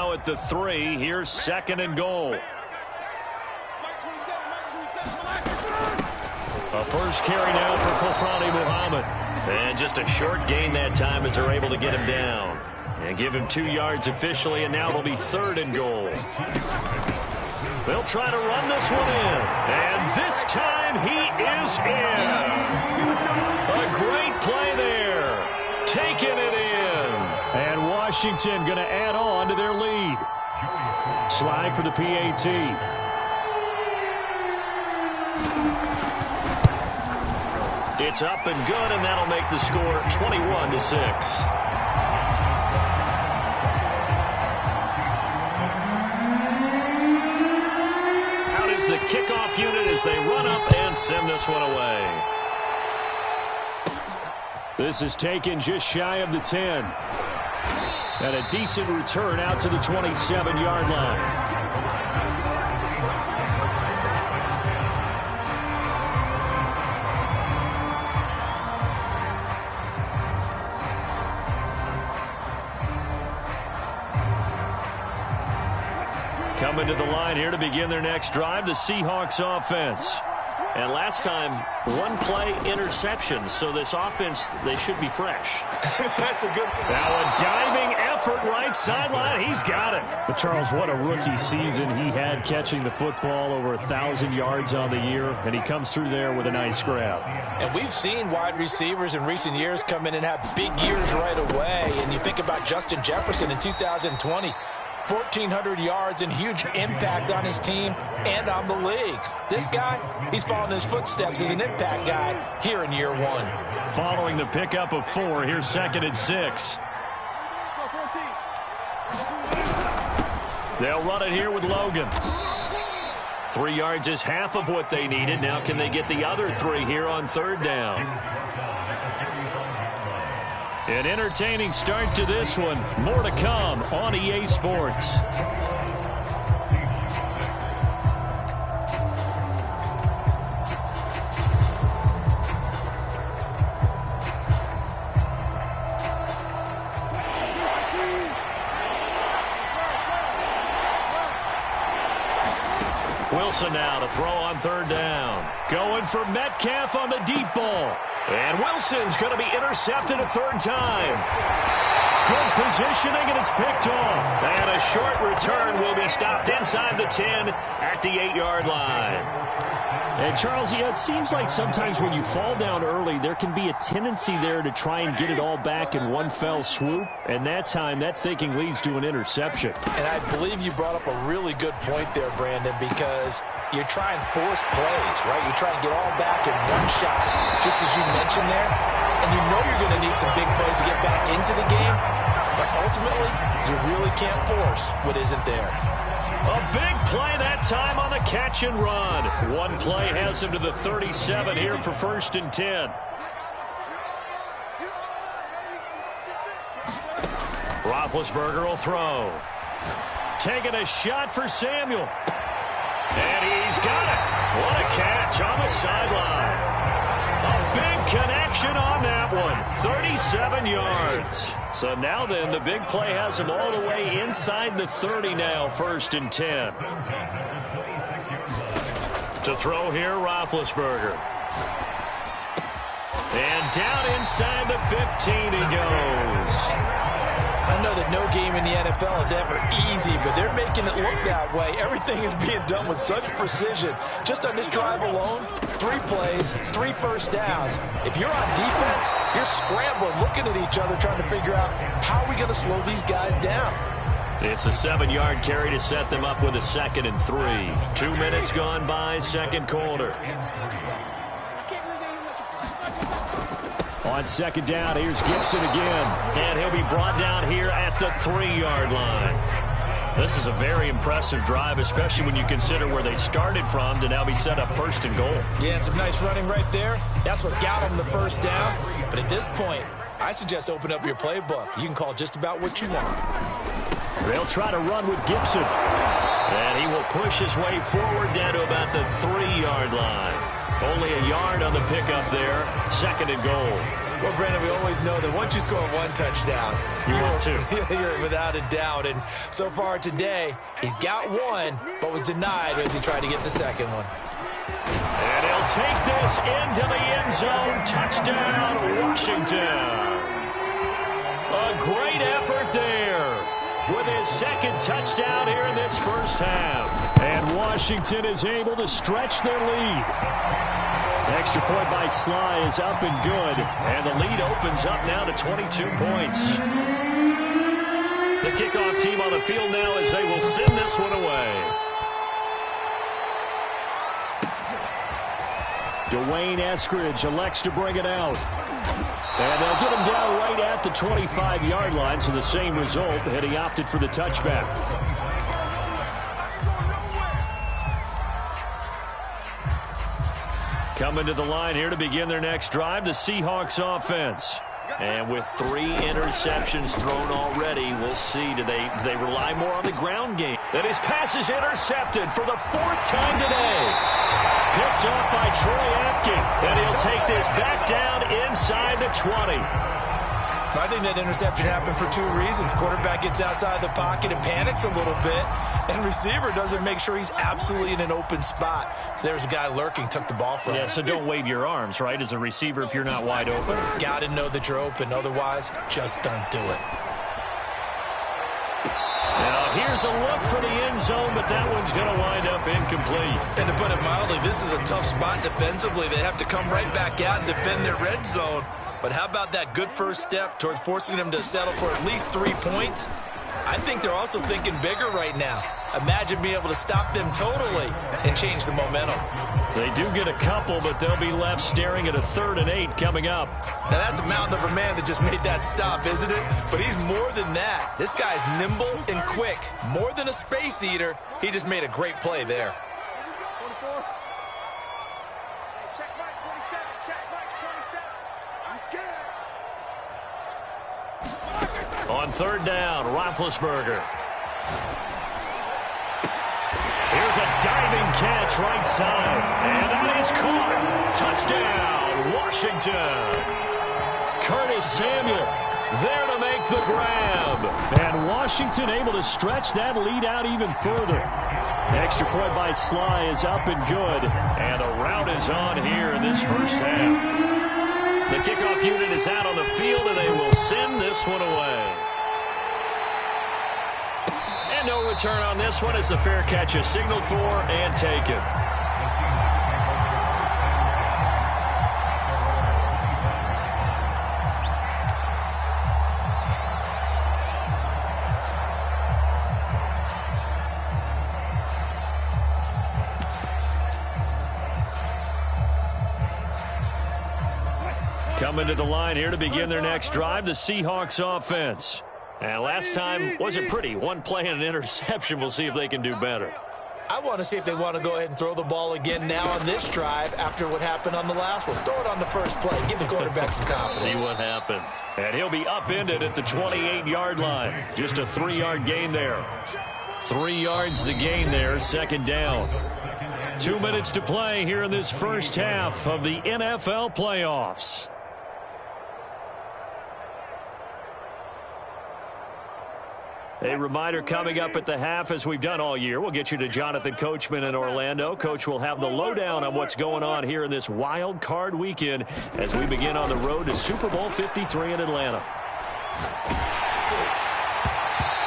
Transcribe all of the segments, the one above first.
now at the 3. Here's 2nd and goal. A first carry now for Kofrani Muhammad. And just a short gain that time as they're able to get him down. And give him 2 yards officially, and now it'll be 3rd and goal. They'll try to run this one in. And this time he is in. A great play there. Taking it in. And Washington going to add on to their lead. Slide for the PAT. It's up and good, and that'll make the score 21-6. The kickoff unit as they run up and send this one away. This is taken just shy of the 10. And a decent return out to the 27-yard line. Coming to the line here to begin their next drive, the Seahawks offense. And last time, 1 play interception, so this offense, they should be fresh. That's a good one. Now a diving effort right sideline. He's got it. But Charles, what a rookie season he had catching the football, over 1,000 yards on the year, and he comes through there with a nice grab. And we've seen wide receivers in recent years come in and have big years right away. And you think about Justin Jefferson in 2020. 1,400 yards and huge impact on his team and on the league. This guy, he's following his footsteps as an impact guy here in year 1. Following the pickup of 4, here's 2nd and 6. They'll run it here with Logan. 3 yards is half of what they needed. Now can they get the other 3 here on 3rd down? An entertaining start to this one. More to come on EA Sports. Wilson now to throw on 3rd down. Going for Metcalf on the deep ball. And Wilson's going to be intercepted a 3rd time. Good positioning, and it's picked off. And a short return will be stopped inside the 10 at the 8-yard line. And, Charles, yeah, it seems like sometimes when you fall down early, there can be a tendency there to try and get it all back in one fell swoop. And that time, that thinking leads to an interception. And I believe you brought up a really good point there, Brandon, because you try and force plays, right? You try and get all back in one shot, just as you mentioned there. And you know you're going to need some big plays to get back into the game. But ultimately, you really can't force what isn't there. A big play that time on the catch and run. One play has him to the 37 here for 1st and 10. Roethlisberger will throw. Taking a shot for Samuel. And he's got it. What a catch on the sideline. A big connection on that one. 37 yards. So now then, the big play has him all the way inside the 30 now, 1st and 10. To throw here, Roethlisberger. And down inside the 15 he goes. I know that no game in the NFL is ever easy, but they're making it look that way. Everything is being done with such precision. Just on this drive alone, 3 plays, 3 first downs. If you're on defense, you're scrambling, looking at each other, trying to figure out how are we going to slow these guys down. It's a 7-yard carry to set them up with a 2nd and 3. 2 minutes gone by, 2nd quarter. On 2nd down, here's Gibson again. And he'll be brought down here at the 3-yard line. This is a very impressive drive, especially when you consider where they started from to now be set up 1st and goal. Yeah, and some nice running right there. That's what got them the 1st down. But at this point, I suggest open up your playbook. You can call just about what you want. They'll try to run with Gibson. And he will push his way forward down to about the 3-yard line. Only a yard on the pickup there. 2nd and goal. Well, Brandon, we always know that once you score one touchdown, you're without a doubt. And so far today, he's got one, but was denied as he tried to get the second one. And he'll take this into the end zone. Touchdown, Washington. A great effort there with his second touchdown here in this first half. And Washington is able to stretch their lead. Extra point by Sly is up and good. And the lead opens up now to 22 points. The kickoff team on the field now as they will send this one away. Dwayne Eskridge elects to bring it out. And they'll get him down right at the 25-yard line, so the same result, and he opted for the touchback. Coming to the line here to begin their next drive, the Seahawks offense. And with 3 interceptions thrown already, we'll see. Do they rely more on the ground game? That his pass is intercepted for the 4th time today. Picked off by Troy Apke. And he'll take this back down inside the 20. I think that interception happened for 2 reasons. Quarterback gets outside the pocket and panics a little bit. And receiver doesn't make sure he's absolutely in an open spot. So there's a guy lurking, took the ball from him. Yeah, so don't wave your arms, right, as a receiver if you're not wide open. Got to know that you're open. Otherwise, just don't do it. Now here's a look for the end zone, but that one's going to wind up incomplete. And to put it mildly, this is a tough spot defensively. They have to come right back out and defend their red zone. But how about that good first step towards forcing them to settle for at least 3 points? I think they're also thinking bigger right now. Imagine being able to stop them totally and change the momentum. They do get a couple, but they'll be left staring at a 3rd and 8 coming up. Now, that's a mountain of a man that just made that stop, isn't it? But he's more than that. This guy's nimble and quick. More than a space eater. He just made a great play there. On 3rd down, Roethlisberger. Here's a diving catch right side. And that is caught. Touchdown, Washington. Curtis Samuel there to make the grab. And Washington able to stretch that lead out even further. Extra point by Sly is up and good. And the route is on here in this first half. The kickoff unit is out on the field, and they will send this one away. And no return on this one as the fair catch is signaled for and taken. Coming to the line here to begin their next drive, the Seahawks offense. And last time wasn't pretty. 1 play and an interception. We'll see if they can do better. I want to see if they want to go ahead and throw the ball again now on this drive after what happened on the last one. Throw it on the first play. Give the quarterback some confidence. See what happens. And he'll be upended at the 28-yard line. Just a 3-yard gain there. 3 yards the gain there, 2nd down. 2 minutes to play here in this first half of the NFL playoffs. A reminder coming up at the half, as we've done all year. We'll get you to Jonathan Coachman in Orlando. Coach will have the lowdown on what's going on here in this wild card weekend as we begin on the road to Super Bowl 53 in Atlanta.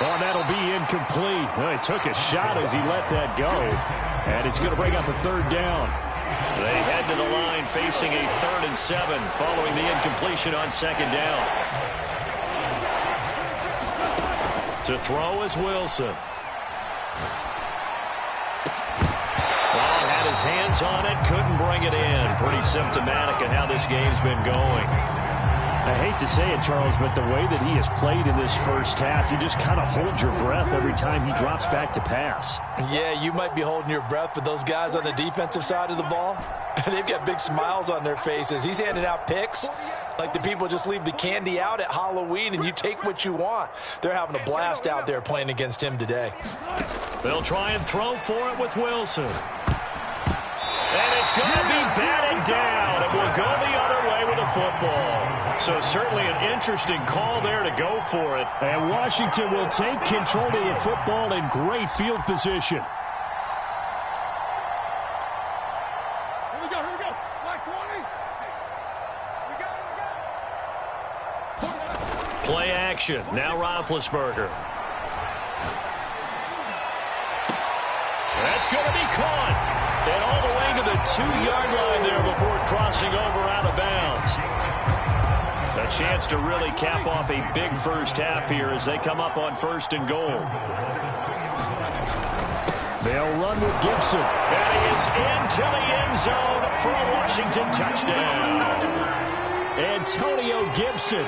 Oh, that'll be incomplete. Well, he took a shot as he let that go. And it's going to bring up a 3rd down. They head to the line facing a 3rd and 7 following the incompletion on 2nd down. To throw is Wilson. Had his hands on it, couldn't bring it in. Pretty symptomatic of how this game's been going. I hate to say it, Charles, but the way that he has played in this first half, you just kind of hold your breath every time he drops back to pass. Yeah, you might be holding your breath, but those guys on the defensive side of the ball, they've got big smiles on their faces. He's handing out picks like the people just leave the candy out at Halloween and you take what you want. They're having a blast out there playing against him today. They'll try and throw for it with Wilson. And it's going to be batted down. It will go the other way with a football. So certainly an interesting call there to go for it. And Washington will take control of the football in great field position. Here we go. Black 20. Play action. Now Roethlisberger. That's going to be caught. And all the way to the 2-yard line there before crossing over out of bounds. A chance to really cap off a big first half here as they come up on 1st and goal. They'll run with Gibson. And he is into the end zone for a Washington touchdown. Antonio Gibson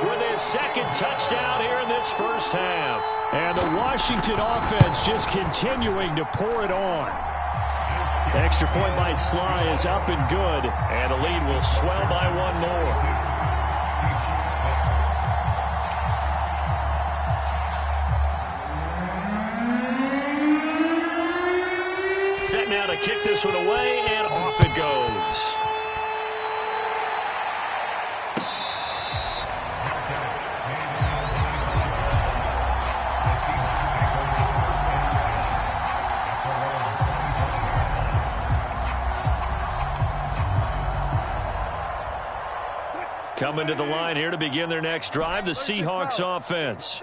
With his 2nd touchdown here in this first half. And the Washington offense just continuing to pour it on. Extra point by Sly is up and good. And the lead will swell by 1 more. Set now to kick this one away, and off it goes. Coming to the line here to begin their next drive, the Seahawks offense.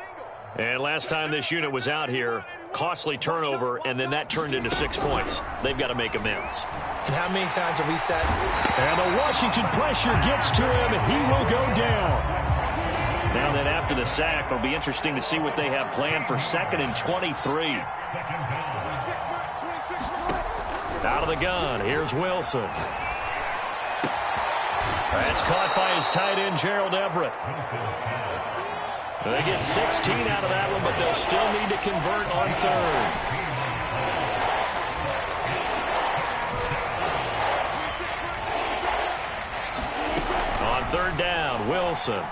And last time this unit was out here, costly turnover, and then that turned into 6 points. They've got to make amends. And how many times have we said? And the Washington pressure gets to him, and he will go down. Now then, after the sack, it'll be interesting to see what they have planned for 2nd and 23. Out of the gun, here's Wilson. That's caught by his tight end, Gerald Everett. They get 16 out of that one, but they'll still need to convert on 3rd. On 3rd down, Wilson.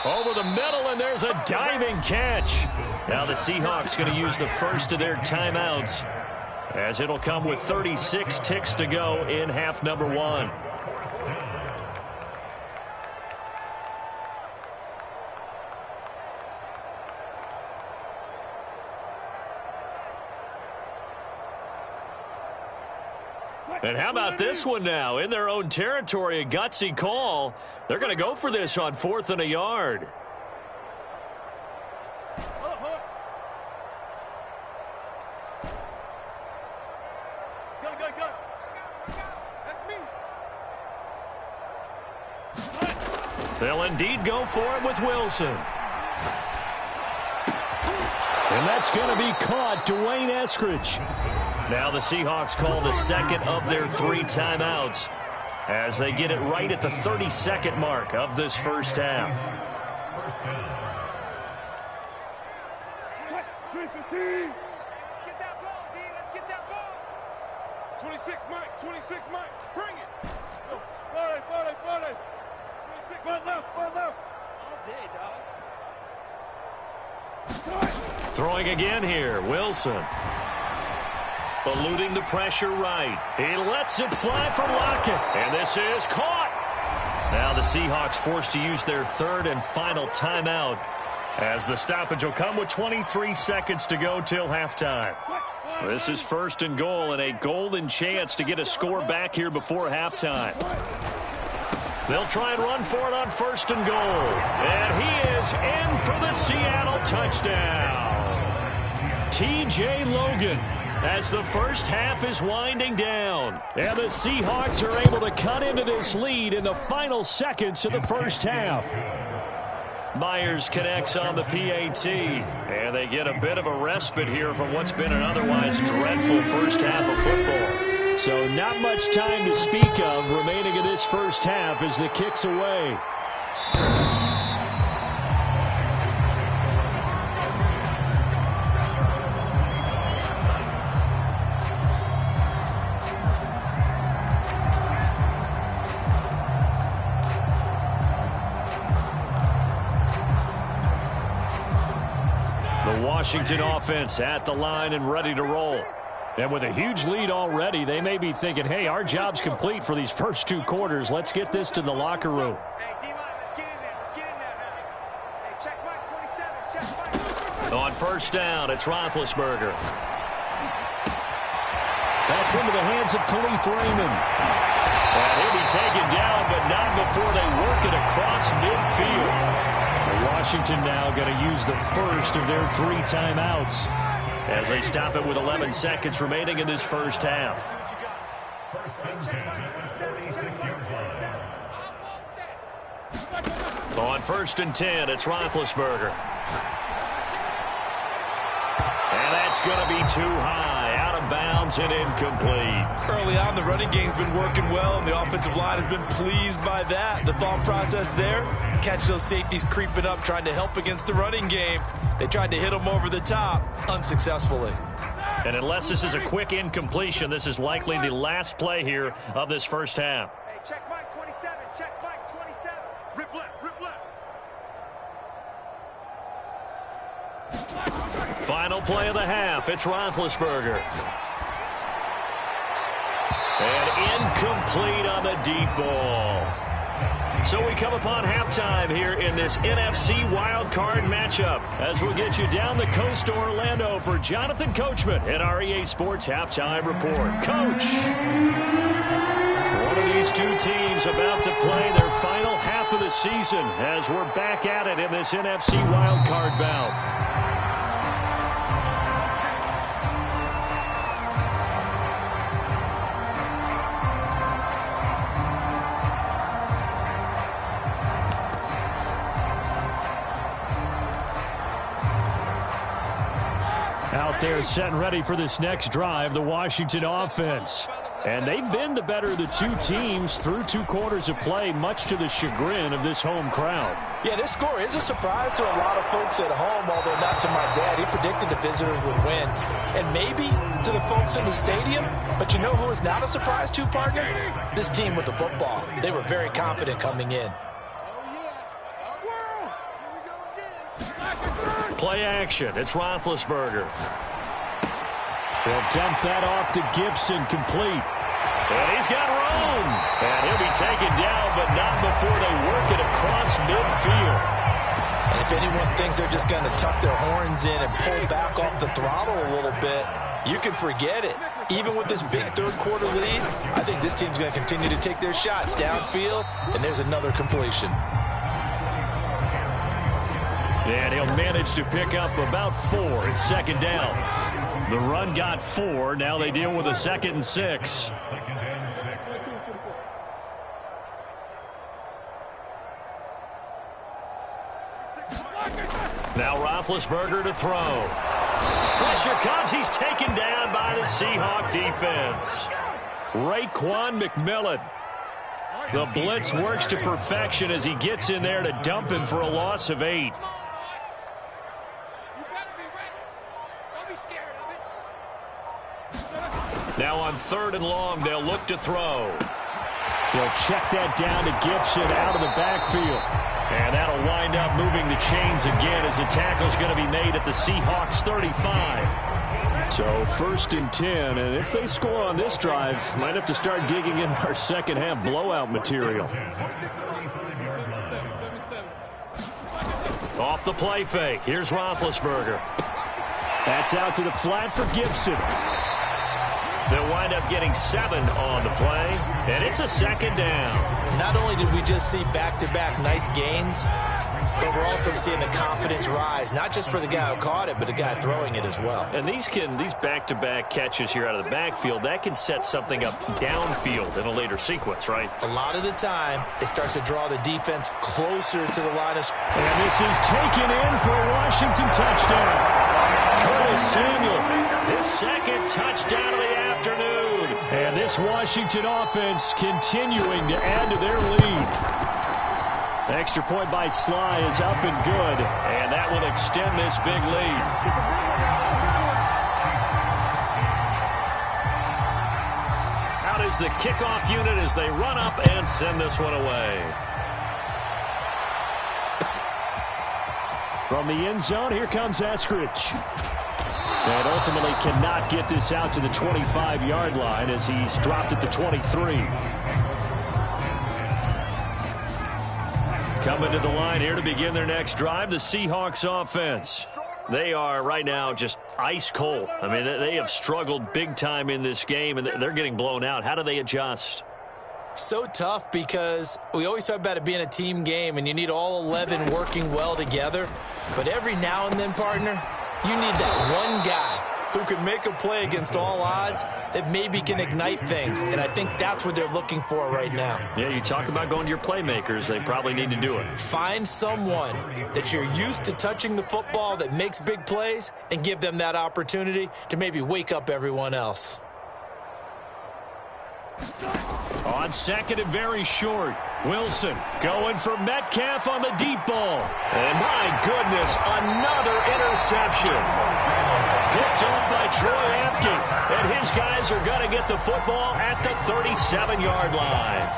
Over the middle, and there's a diving catch. Now the Seahawks going to use the first of their timeouts, as it'll come with 36 ticks to go in half number 1. And how about this one now? In their own territory, a gutsy call. They're going to go for this on 4th and a yard. Go. That's me. They'll indeed go for it with Wilson. And that's going to be caught, Dwayne Eskridge. Now the Seahawks call the 2nd of their 3 timeouts as they get it right at the 32nd mark of this first half. 3:15. Let's get that ball, D. Let's get that ball. 26 Mike. Bring it. Go. 40. 26. Front left. All day, dog. Throwing again here, Wilson. Eluding the pressure right. He lets it fly for Lockett. And this is caught. Now the Seahawks forced to use their 3rd and final timeout, as the stoppage will come with 23 seconds to go till halftime. This is 1st and goal, and a golden chance to get a score back here before halftime. They'll try and run for it on 1st and goal. And he is in for the Seattle touchdown. T.J. Logan, as the first half is winding down. And the Seahawks are able to cut into this lead in the final seconds of the first half. Myers connects on the PAT. And they get a bit of a respite here from what's been an otherwise dreadful first half of football. So not much time to speak of remaining in this first half as the kick's away. The Washington offense at the line and ready to roll. And with a huge lead already, they may be thinking, hey, our job's complete for these first 2 quarters. Let's get this to the locker room. Hey, D-line, let's get in there. Let's get in there, man. Hey, check Mike 27. Check Mike. On first down, it's Roethlisberger. That's into the hands of Khalif Raymond. And he'll be taken down, but not before they work it across midfield. Washington now going to use the first of their 3 timeouts as they stop it with 11 seconds remaining in this first half. On first and 10, it's Roethlisberger. And that's going to be too high, out of bounds and incomplete. Early on, the running game's been working well, and the offensive line has been pleased by that. The thought process there, catch those safeties creeping up, trying to help against the running game. They tried to hit them over the top, unsuccessfully. And unless this is a quick incompletion, this is likely the last play here of this first half. Hey, check Mike 27. Check Mike 27. Rip left, rip left. Final play of the half. It's Roethlisberger. And incomplete on the deep ball. So we come upon halftime here in this NFC wildcard matchup as we'll get you down the coast to Orlando for Jonathan Coachman at our EA Sports Halftime Report. Coach, one of these 2 teams about to play their final half of the season as we're back at it in this NFC wildcard bout. Out there set and ready for this next drive, the Washington offense. And they've been the better of the 2 teams through 2 quarters of play, much to the chagrin of this home crowd. Yeah, this score is a surprise to a lot of folks at home, although not to my dad. He predicted the visitors would win. And maybe to the folks in the stadium. But you know who is not a surprise to, partner? This team with the football. They were very confident coming in. Play action. It's Roethlisberger. They'll dump that off to Gibson, complete. And he's got room. And he'll be taken down, but not before they work it across midfield. And if anyone thinks they're just going to tuck their horns in and pull back off the throttle a little bit, you can forget it. Even with this big third-quarter lead, I think this team's going to continue to take their shots downfield, and there's another completion. And he'll manage to pick up about 4. It's second down. The run got 4. Now they deal with a 2nd and 6. Now Roethlisberger to throw. Pressure comes. He's taken down by the Seahawk defense. Raekwon McMillan. The blitz works to perfection as he gets in there to dump him for a loss of 8. Now on 3rd and long, they'll look to throw. They'll check that down to Gibson out of the backfield. And that'll wind up moving the chains again as the tackle's going to be made at the Seahawks 35. So 1st and 10, and if they score on this drive, might have to start digging in our second half blowout material. Off the play fake. Here's Roethlisberger. That's out to the flat for Gibson. They'll wind up getting 7 on the play, and it's a 2nd down. Not only did we just see back-to-back nice gains, but we're also seeing the confidence rise, not just for the guy who caught it, but the guy throwing it as well. And these back-to-back catches here out of the backfield, that can set something up downfield in a later sequence, right? A lot of the time, it starts to draw the defense closer to the line of scrimmage. And this is taken in for a Washington touchdown. Curtis Samuel, his 2nd touchdown of the afternoon. And this Washington offense continuing to add to their lead. Extra point by Sly is up and good. And that will extend this big lead. Out is the kickoff unit as they run up and send this one away. From the end zone, here comes Eskridge. And ultimately cannot get this out to the 25-yard line as he's dropped at the 23. Coming to the line here to begin their next drive, the Seahawks offense. They are right now just ice cold. I mean, they have struggled big time in this game, and they're getting blown out. How do they adjust? So tough because we always talk about it being a team game, and you need all 11 working well together. But every now and then, partner, you need that one guy who can make a play against all odds that maybe can ignite things. And I think that's what they're looking for right now. Yeah, you talk about going to your playmakers. They probably need to do it. Find someone that you're used to touching the football that makes big plays and give them that opportunity to maybe wake up everyone else. On second and very short, Wilson going for Metcalf on the deep ball. And my goodness, another interception. Picked off by Troy Apke. And his guys are going to get the football at the 37-yard line.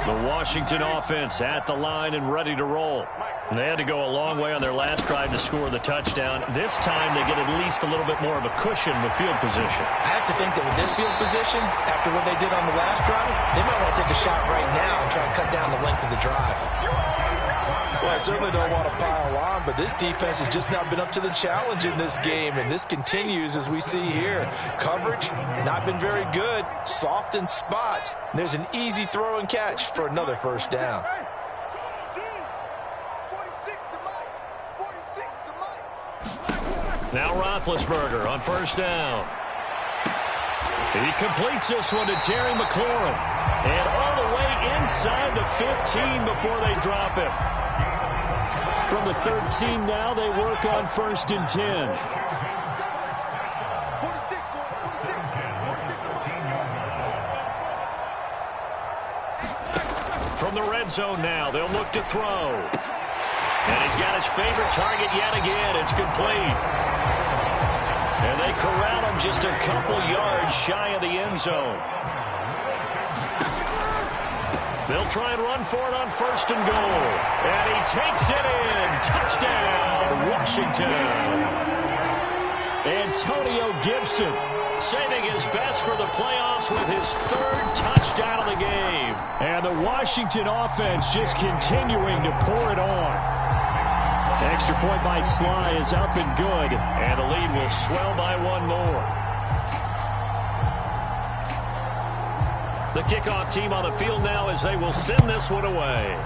The Washington offense at the line and ready to roll. And they had to go a long way on their last drive to score the touchdown. This time they get at least a little bit more of a cushion with field position. I have to think that with this field position, after what they did on the last drive, they might want to take a shot right now and try and cut down the length of the drive. Well, I certainly don't want to pile on, but this defense has just not been up to the challenge in this game, and this continues as we see here. Coverage, not been very good, soft in spots. There's an easy throw and catch for another first down. Now Roethlisberger on first down. He completes this one to Terry McLaurin. And all the way inside the 15 before they drop him. From the 13 now, they work on first and 10. From the red zone now, they'll look to throw. And he's got his favorite target yet again. It's complete. And they corral him just a couple yards shy of the end zone. They'll try and run for it on first and goal. And he takes it in. Touchdown, Washington. Antonio Gibson saving his best for the playoffs with his third touchdown of the game. And the Washington offense just continuing to pour it on. Extra point by Sly is up and good, and the lead will swell by one more. The kickoff team on the field now as they will send this one away.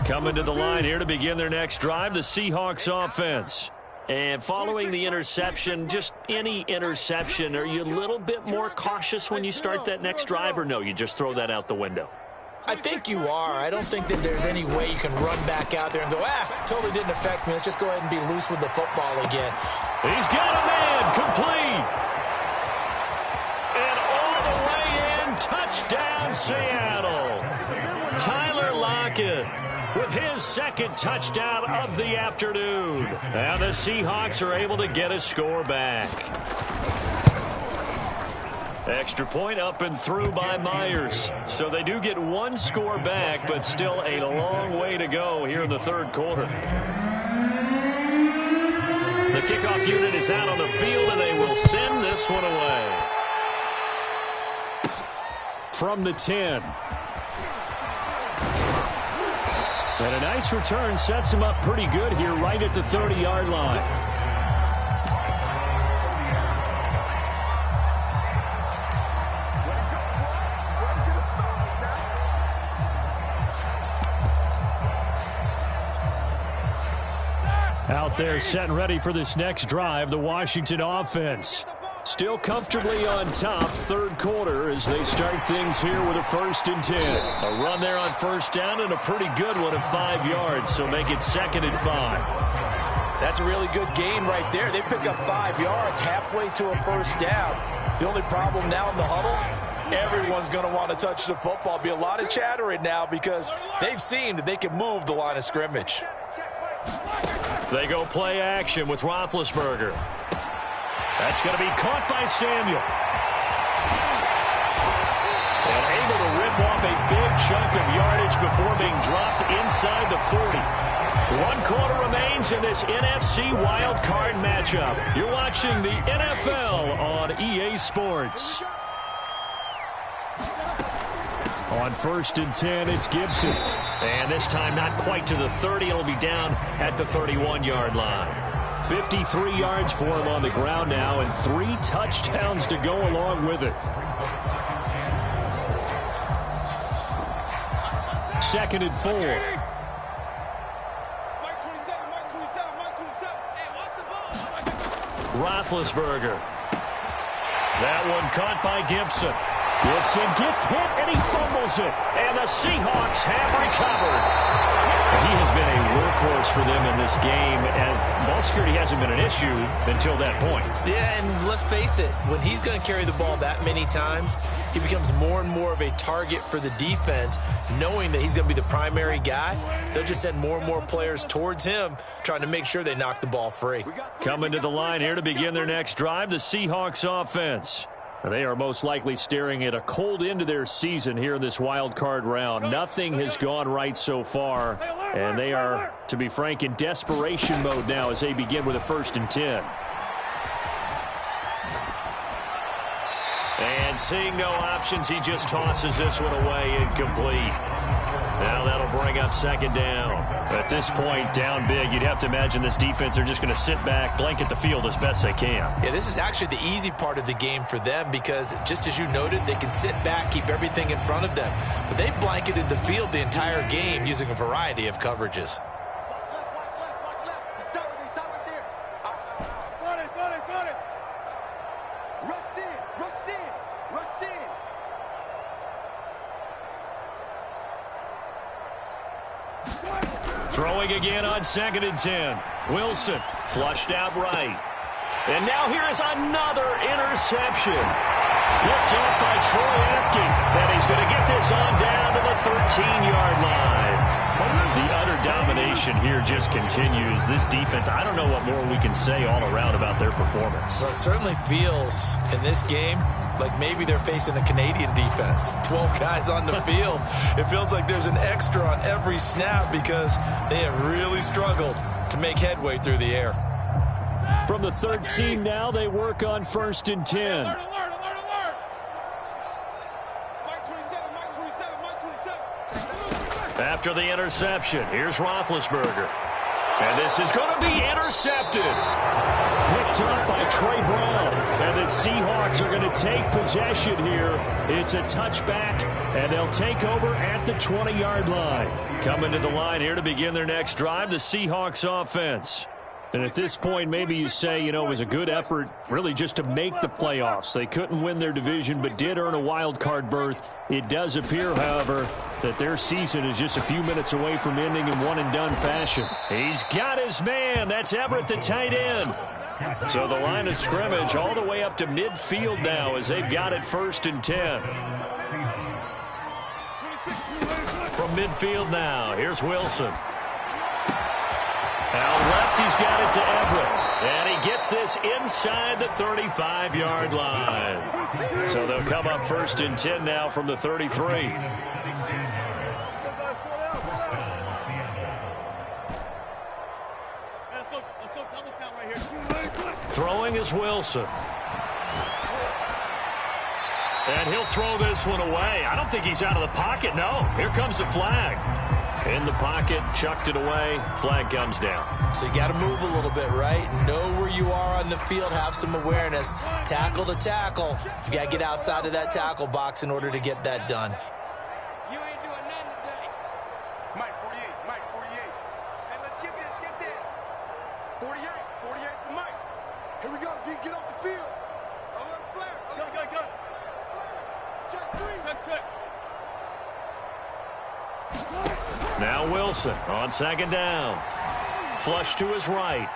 Coming to the line here to begin their next drive, the Seahawks offense. And following the interception, just any interception, are you a little bit more cautious when you start that next drive, or no, you just throw that out the window? I think you are. I don't think that there's any way you can run back out there and go, totally didn't affect me. Let's just go ahead and be loose with the football again. He's got a man, complete. And all the way in, touchdown Seattle. Tyler Lockett with his second touchdown of the afternoon. And the Seahawks are able to get a score back. Extra point up and through by Myers. So they do get one score back, but still a long way to go here in the third quarter. The kickoff unit is out on the field, and they will send this one away. From the 10. And a nice return sets him up pretty good here right at the 30-yard line. Out there set and ready for this next drive, the Washington offense. Still comfortably on top, third quarter, as they start things here with a first and 10. A run there on first down and a pretty good one of 5 yards, so make it second and 5. That's a really good gain right there. They pick up 5 yards halfway to a first down. The only problem now in the huddle, everyone's going to want to touch the football. Be a lot of chattering now because they've seen that they can move the line of scrimmage. They go play action with Roethlisberger. That's going to be caught by Samuel. And able to rip off a big chunk of yardage before being dropped inside the 40. 1 quarter remains in this NFC Wild Card matchup. You're watching the NFL on EA Sports. On 1st and 10, it's Gibson. And this time not quite to the 30. It'll be down at the 31-yard line. 53 yards for him on the ground now and 3 touchdowns to go along with it. 2nd and 4. Roethlisberger. That one caught by Gibson. Gibson gets hit and he fumbles it. And the Seahawks have recovered. He has been a workhorse for them in this game, and ball security hasn't been an issue until that point. Yeah, and let's face it, when he's going to carry the ball that many times, he becomes more and more of a target for the defense, knowing that he's going to be the primary guy. They'll just send more and more players towards him, trying to make sure they knock the ball free. Coming to the line here to begin their next drive, the Seahawks offense. They are most likely staring at a cold end to their season here in this wild card round. Nothing has gone right so far, and they are, to be frank, in desperation mode now as they begin with a 1st and 10. And seeing no options, he just tosses this one away incomplete. Now that'll bring up 2nd down. At this point, down big, you'd have to imagine this defense, they're just going to sit back, blanket the field as best they can. Yeah, this is actually the easy part of the game for them because, just as you noted, they can sit back, keep everything in front of them. But they've blanketed the field the entire game using a variety of coverages. Throwing again on 2nd and 10. Wilson flushed out right. And now here is another interception. Picked up by Troy Apke. And he's going to get this on down to the 13-yard line. The utter domination here just continues. This defense, I don't know what more we can say all around about their performance. Well, it certainly feels in this game like maybe they're facing a Canadian defense. 12 guys on the field. It feels like there's an extra on every snap because they have really struggled to make headway through the air. From the 13 now, they work on 1st and 10. After the interception, here's Roethlisberger. And this is going to be intercepted. Picked up by Trey Brown. And the Seahawks are going to take possession here. It's a touchback, and they'll take over at the 20-yard line. Coming to the line here to begin their next drive, the Seahawks offense. And at this point, maybe you say, you know, it was a good effort really just to make the playoffs. They couldn't win their division, but did earn a wild card berth. It does appear, however, that their season is just a few minutes away from ending in one-and-done fashion. He's got his man. That's Everett, the tight end. So the line of scrimmage all the way up to midfield now as they've got it 1st and 10. From midfield now, here's Wilson. Out left, he's got it to Everett. And he gets this inside the 35-yard line. So they'll come up 1st and 10 now from the 33. Throwing is Wilson. And he'll throw this one away. I don't think he's out of the pocket. No, here comes the flag. In the pocket, chucked it away, flag comes down. So you got to move a little bit, right? Know where you are on the field, have some awareness. Tackle to tackle. You got to get outside of that tackle box in order to get that done. You ain't doing nothing today. Mike 48, Mike 48. Hey, let's get this. 48 for Mike. Here we go, D, get off the field. Alert flare. Go. Check 3. Check. Now Wilson on 2nd down. Flush to his right.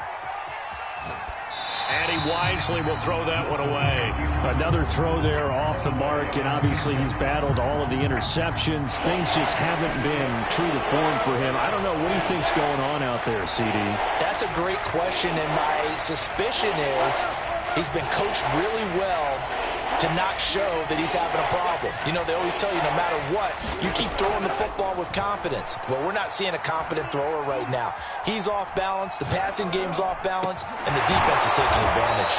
And he wisely will throw that one away. Another throw there off the mark, and obviously he's battled all of the interceptions. Things just haven't been true to form for him. I don't know. What do you think's going on out there, CD? That's a great question, and my suspicion is he's been coached really well to not show that he's having a problem. You know, they always tell you no matter what, you keep throwing the football with confidence. Well, we're not seeing a confident thrower right now. He's off balance, the passing game's off balance, and the defense is taking advantage.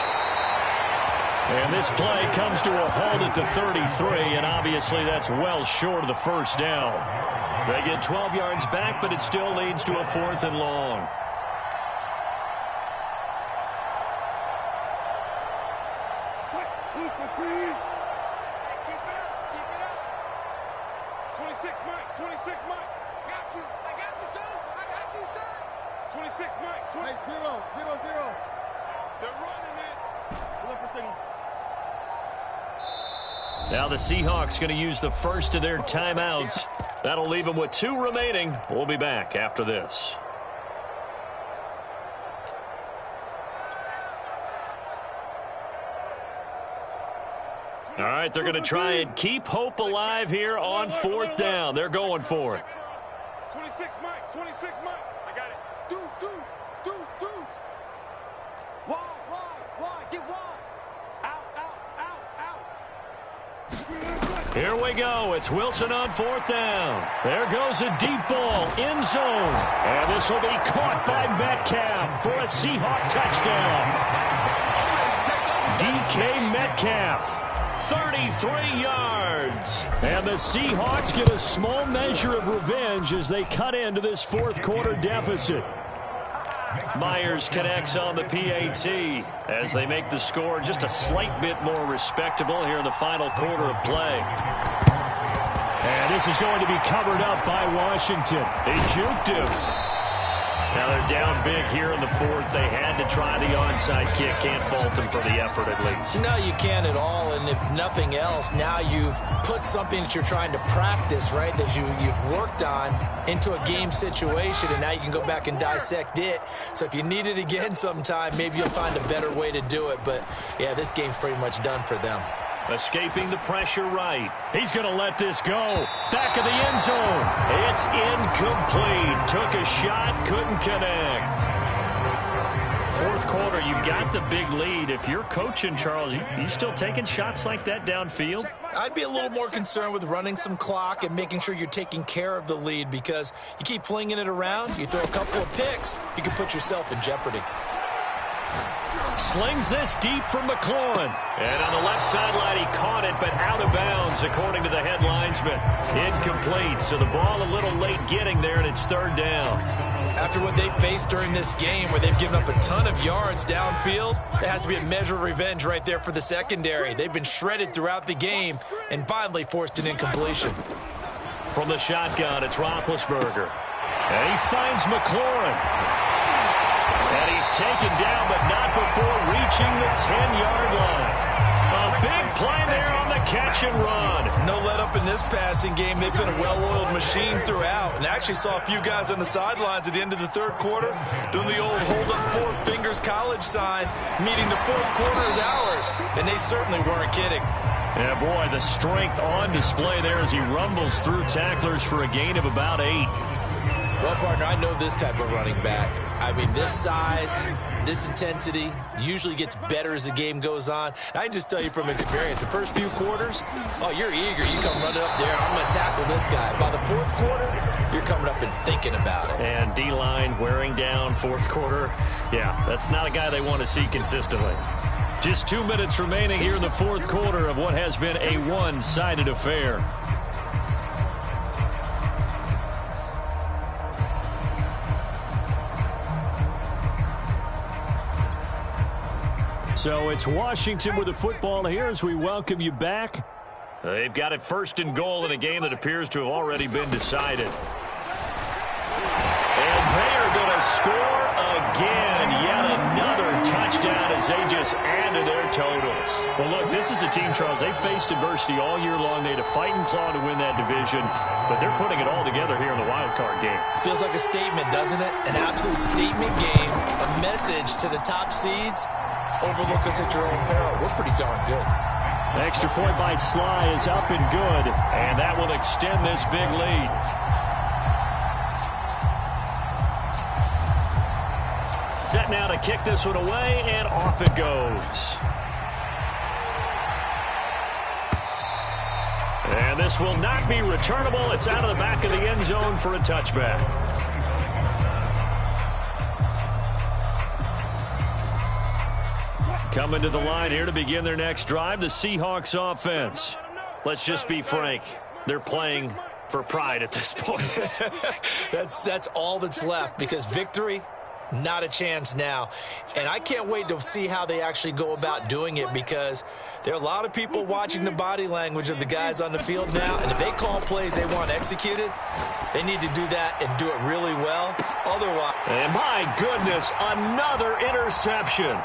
And this play comes to a halt at the 33, and obviously that's well short of the first down. They get 12 yards back, but it still leads to a 4th and long. Now the Seahawks going to use the first of their timeouts. That'll leave them with 2 remaining. We'll be back after this. All right, they're going to try and keep hope alive here on 4th down. They're going for it. 26, Mike. 26, Mike. I got it. Deuce. Wide. Get wide. Out. Here we go. It's Wilson on 4th down. There goes a deep ball, end zone. And this will be caught by Metcalf for a Seahawk touchdown. DK Metcalf. 33 yards. And the Seahawks get a small measure of revenge as they cut into this 4th quarter deficit. Myers connects on the PAT as they make the score just a slight bit more respectable here in the final quarter of play. And this is going to be covered up by Washington. They juked him. Now they're down big here in the 4th. They had to try the onside kick. Can't fault them for the effort at least. No, you can't at all. And if nothing else, now you've put something that you're trying to practice, right, that you've worked on into a game situation, and now you can go back and dissect it. So if you need it again sometime, maybe you'll find a better way to do it. But, yeah, this game's pretty much done for them. Escaping the pressure right. He's going to let this go. Back of the end zone. It's incomplete. Took a shot, couldn't connect. 4th quarter, you've got the big lead. If you're coaching, Charles, you still taking shots like that downfield? I'd be a little more concerned with running some clock and making sure you're taking care of the lead, because you keep flinging it around, you throw a couple of picks, you can put yourself in jeopardy. Slings this deep from McLaurin. And on the left sideline, he caught it, but out of bounds, according to the head linesman. Incomplete, so the ball a little late getting there, and it's 3rd down. After what they've faced during this game, where they've given up a ton of yards downfield, there has to be a measure of revenge right there for the secondary. They've been shredded throughout the game and finally forced an incompletion. From the shotgun, it's Roethlisberger. And he finds McLaurin. And he's taken down, but not before reaching the 10-yard line. A big play there on the catch and run. No let up in this passing game. They've been a well-oiled machine throughout. And I actually saw a few guys on the sidelines at the end of the 3rd quarter doing the old hold up 4 fingers college sign, meaning the 4th quarter is ours. And they certainly weren't kidding. Yeah, boy, the strength on display there as he rumbles through tacklers for a gain of about 8. Well, partner, I know this type of running back. I mean, this size, this intensity usually gets better as the game goes on. I can just tell you from experience, the first few quarters, oh, you're eager. You come running up there, I'm going to tackle this guy. By the 4th quarter, you're coming up and thinking about it. And D-line wearing down 4th quarter. Yeah, that's not a guy they want to see consistently. Just 2 minutes remaining here in the 4th quarter of what has been a one-sided affair. So it's Washington with the football here as we welcome you back. They've got it 1st and goal in a game that appears to have already been decided. And they are going to score again. Yet another touchdown as they just add to their totals. Well, look, this is a team, Charles. They faced adversity all year long. They had to fight and claw to win that division, but they're putting it all together here in the wild card game. Feels like a statement, doesn't it? An absolute statement game, a message to the top seeds. Overlook us at your own peril. We're pretty darn good. Extra point by Sly is up and good, and that will extend this big lead. Set now to kick this one away, and off it goes. And this will not be returnable. It's out of the back of the end zone for a touchback. Coming to the line here to begin their next drive, the Seahawks offense. Let's just be frank. They're playing for pride at this point. That's all that's left, because victory, not a chance now. And I can't wait to see how they actually go about doing it, because there are a lot of people watching the body language of the guys on the field now, and if they call plays they want executed, they need to do that and do it really well. Otherwise... And my goodness, another interception.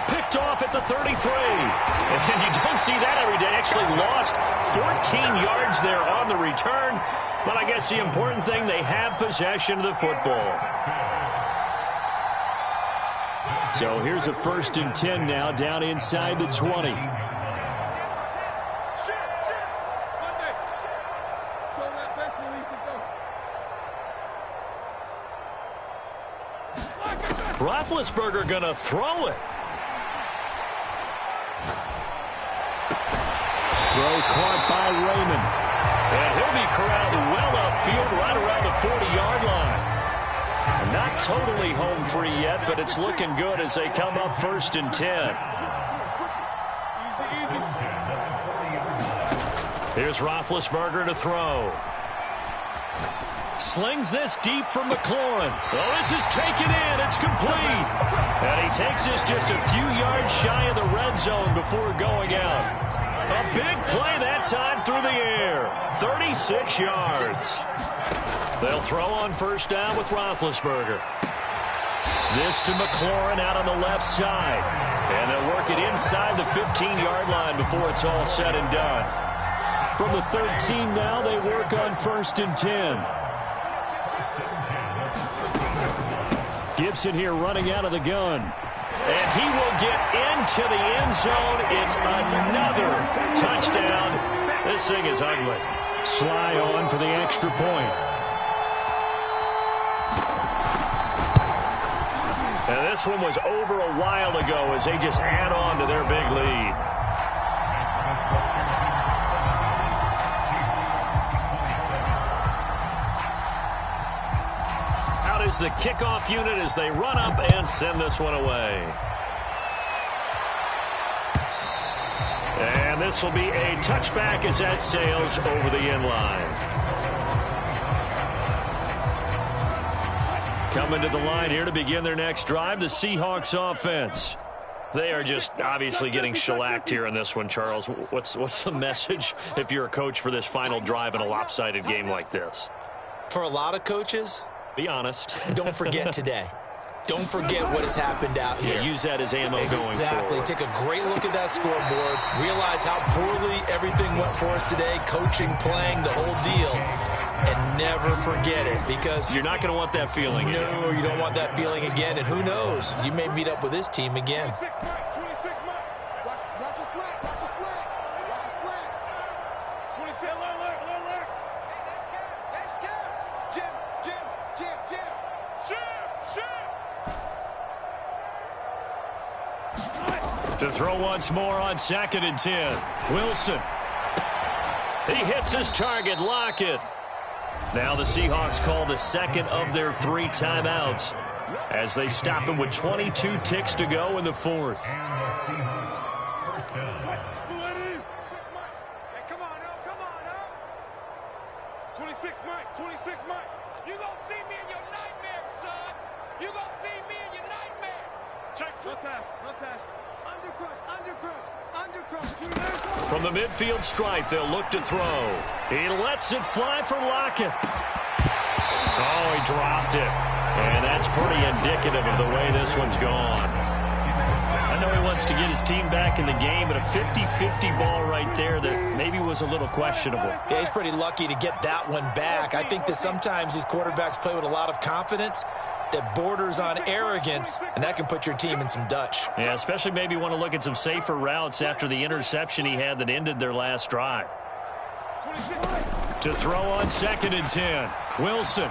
Picked off at the 33. And you don't see that every day. Actually lost 14 yards there on the return. But I guess the important thing, they have possession of the football. So here's a 1st and 10 now, down inside the 20. Roethlisberger gonna throw it. Throw caught by Raymond. And he'll be corralled well upfield right around the 40-yard line. Not totally home free yet, but it's looking good as they come up 1st and 10. Here's Roethlisberger to throw. Slings this deep from McLaurin. Oh, this is taken in. It's complete. And he takes this just a few yards shy of the red zone before going out. A big play that time through the air. 36 yards. They'll throw on 1st down with Roethlisberger. This to McLaurin out on the left side. And they'll work it inside the 15-yard line before it's all said and done. From the 13 now, they work on 1st and 10. Gibson here running out of the gun. And he will get into the end zone. It's another touchdown. This thing is ugly. Sly on for the extra point. And this one was over a while ago as they just add on to their big lead. Out is the kickoff unit as they run up and send this one away. And this will be a touchback as that sails over the end line. Coming to the line here to begin their next drive, the Seahawks offense. They are just obviously getting shellacked here in this one, Charles. What's the message if you're a coach for this final drive in a lopsided game like this? For a lot of coaches, be honest. Don't forget today. Don't forget what has happened out here. Yeah, use that as ammo going forward. Exactly. Take a great look at that scoreboard. Realize how poorly everything went for us today. Coaching, playing, the whole deal. And never forget it, because you're not going to want that feeling again. No, you don't want that feeling again. And who knows? You may meet up with this team again. 26 Mike. Watch your slant. Watch your slant. Watch your slant. 26. Alert. Hey, that's good. Jim. To throw once more on 2nd and 10. Wilson. He hits his target. Lockett. Now the Seahawks call the second of their 3 timeouts as they stop him with 22 ticks to go in the 4th. Hey, come on now. 26 Mike. You gonna see me in your nightmares, son. You gonna see me in your nightmares. Check. No pass. Undercrush. From the midfield stripe, they'll look to throw. He lets it fly for Lockett. Oh, he dropped it. And that's pretty indicative of the way this one's gone. I know chance to get his team back in the game, but a 50-50 ball right there that maybe was a little questionable. Yeah, he's pretty lucky to get that one back. I think that sometimes these quarterbacks play with a lot of confidence that borders on arrogance, and that can put your team in some Dutch. Yeah, especially maybe want to look at some safer routes after the interception he had that ended their last drive. To throw on 2nd and 10, Wilson.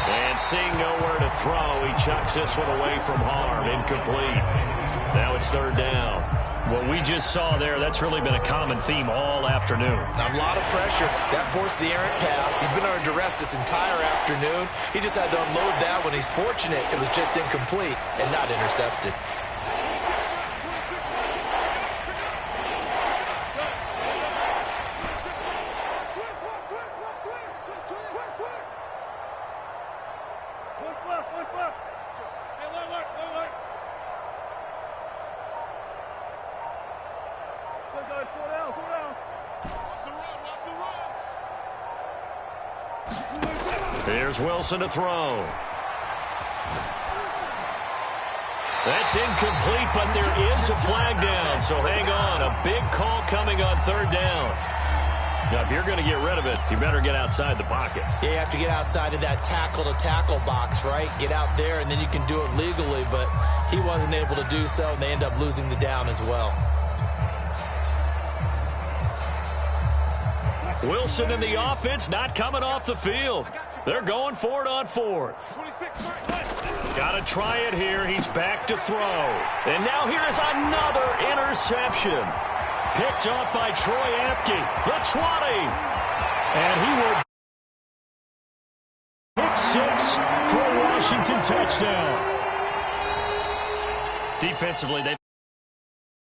And seeing nowhere to throw, he chucks this one away from harm. Incomplete. Now it's 3rd down. What we just saw there, that's really been a common theme all afternoon. A lot of pressure. That forced the errant pass. He's been under duress this entire afternoon. He just had to unload that one. He's fortunate it was just incomplete and not intercepted. Here's Wilson to throw. That's incomplete, but there is a flag down, so hang on. A big call coming on 3rd down. Now, if you're going to get rid of it, you better get outside the pocket. Yeah, you have to get outside of that tackle-to-tackle box, right? Get out there, and then you can do it legally, but he wasn't able to do so, and they end up losing the down as well. Wilson and the offense not coming off the field. They're going for it on 4th. Got to try it here. He's back to throw. And now here is another interception. Picked up by Troy Apke. The 20. And he will pick 6 for a Washington touchdown. Defensively, they